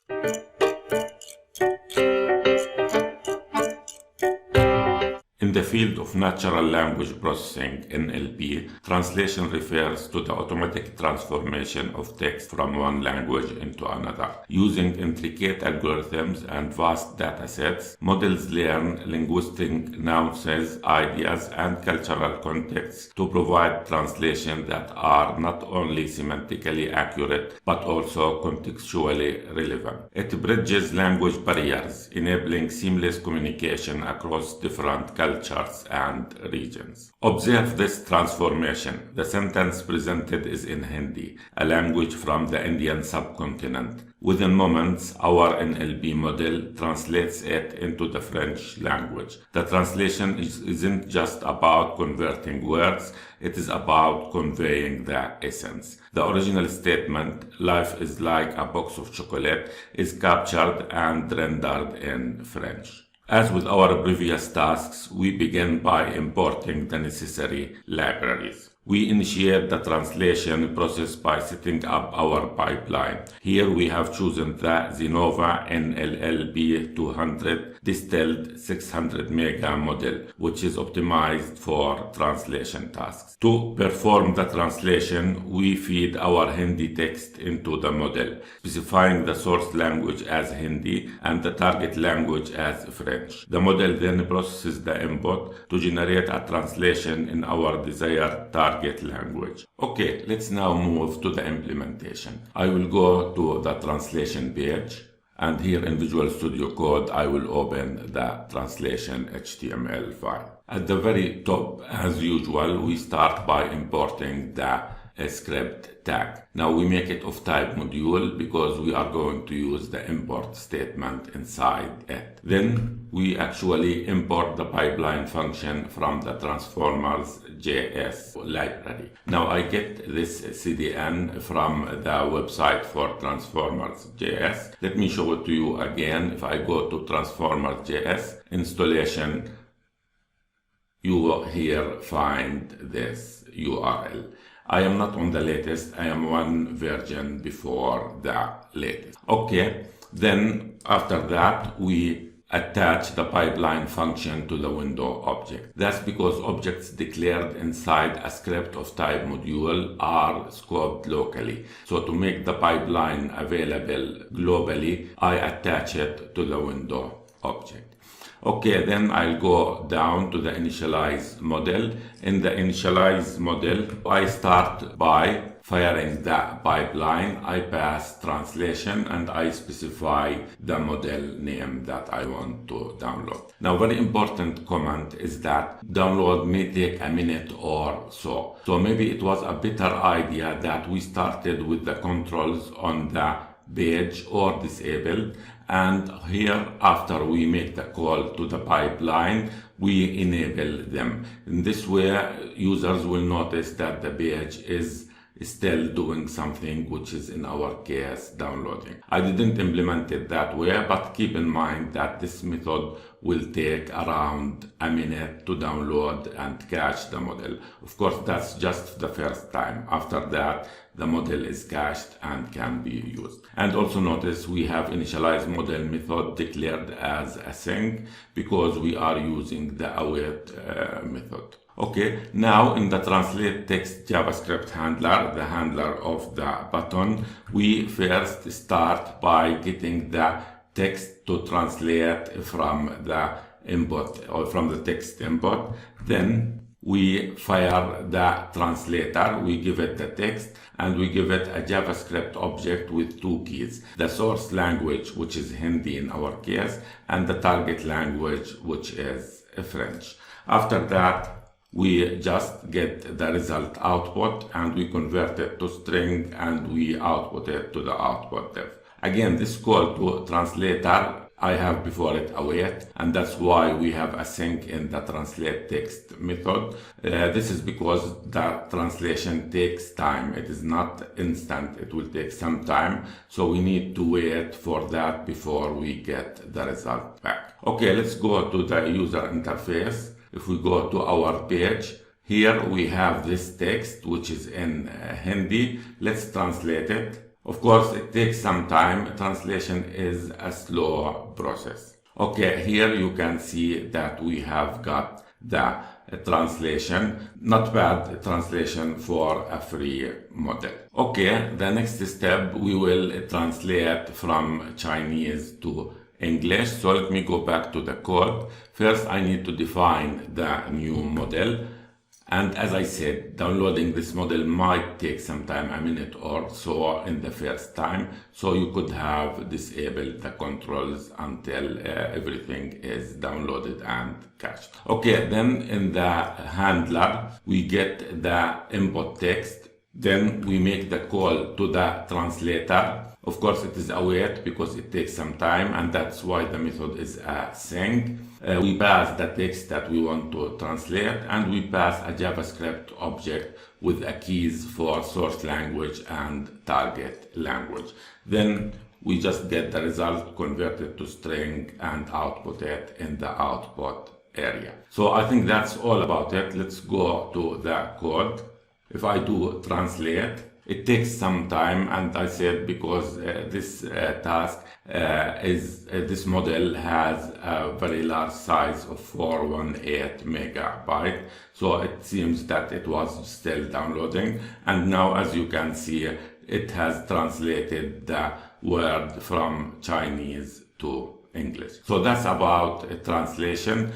In the field of natural language processing (NLP), translation refers to the automatic transformation of text from one language into another. Using intricate algorithms and vast datasets, models learn linguistic nuances, ideas, and cultural contexts to provide translations that are not only semantically accurate but also contextually relevant. It bridges language barriers, enabling seamless communication across different cultures and regions. Observe this transformation. The sentence presented is in Hindi, a language from the Indian subcontinent. Within moments, our NLP model translates it into the French language. The translation isn't just about converting words, it is about conveying the essence. The original statement, "life is like a box of chocolate," is captured and rendered in French. As with our previous tasks, we begin by importing the necessary libraries. We initiate the translation process by setting up our pipeline. Here we have chosen the Zenova NLLB 200 distilled 600 mega model, which is optimized for translation tasks. To perform the translation, we feed our Hindi text into the model, specifying the source language as Hindi and the target language as French. The model then processes the input to generate a translation in our desired target language. Okay, let's now move to the implementation. I will go to the translation page, and here in Visual Studio Code I will open the translation HTML file. At the very top, as usual, we start by importing the script tag. Now we make it of type module because we are going to use the import statement inside it. Then we actually import the pipeline function from the Transformers.js library. Now I get this CDN from the website for Transformers.js. Let me show it to you again. If I go to Transformers.js installation, you will here find this URL. I am not on the latest, I am one version before the latest. Okay, then after that we attach the pipeline function to the window object. That's because objects declared inside a script of type module are scoped locally. So to make the pipeline available globally, I attach it to the window object. Okay, then I'll go down to the initialize model. In the initialize model, I start by firing the pipeline. I pass translation and I specify the model name that I want to download. Now, very important comment is that download may take a minute or so. So maybe it was a better idea that we started with the controls on the page or disabled, and here after we make the call to the pipeline we enable them. In this way users will notice that the page is still doing something, which is in our case downloading. I didn't implement it that way, but keep in mind that this method will take around a minute to download and cache the model. Of course, that's just the first time. After that, the model is cached and can be used. And also notice we have initialize model method declared as async because we are using the await method. Okay, now in the translate text JavaScript handler, the handler of the button, we first start by getting the text to translate from the input or from the text input. Then we fire the translator, we give it the text, and we give it a JavaScript object with two keys. The source language, which is Hindi in our case, and the target language, which is French. After that, we just get the result output and we convert it to string and we output it to the output div. Again, this call to translator, I have before it await, and that's why we have async in the translate text method. This is because the translation takes time. It is not instant. It will take some time. So we need to wait for that before we get the result back. Okay, let's go to the user interface. If we go to our page, here we have this text which is in Hindi. Let's translate it. Of course, it takes some time. Translation is a slow process. Okay, here you can see that we have got the translation, not bad translation for a free model. Okay, the next step, we will translate from Chinese to English. So let me go back to the code. First, I need to define the new model. And as I said, downloading this model might take some time, a minute or so in the first time. So you could have disabled the controls until everything is downloaded and cached. Okay, then in the handler, we get the input text. Then we make the call to the translator. Of course, it is a wait because it takes some time, and that's why the method is async. We pass the text that we want to translate, and we pass a JavaScript object with a keys for source language and target language. Then we just get the result converted to string and output it in the output area. So I think that's all about it. Let's go to the code. If I do translate, it takes some time, and I said because this task this model has a very large size of 418 megabyte, so it seems that it was still downloading, and now as you can see it has translated the word from Chinese to English. So that's about translation.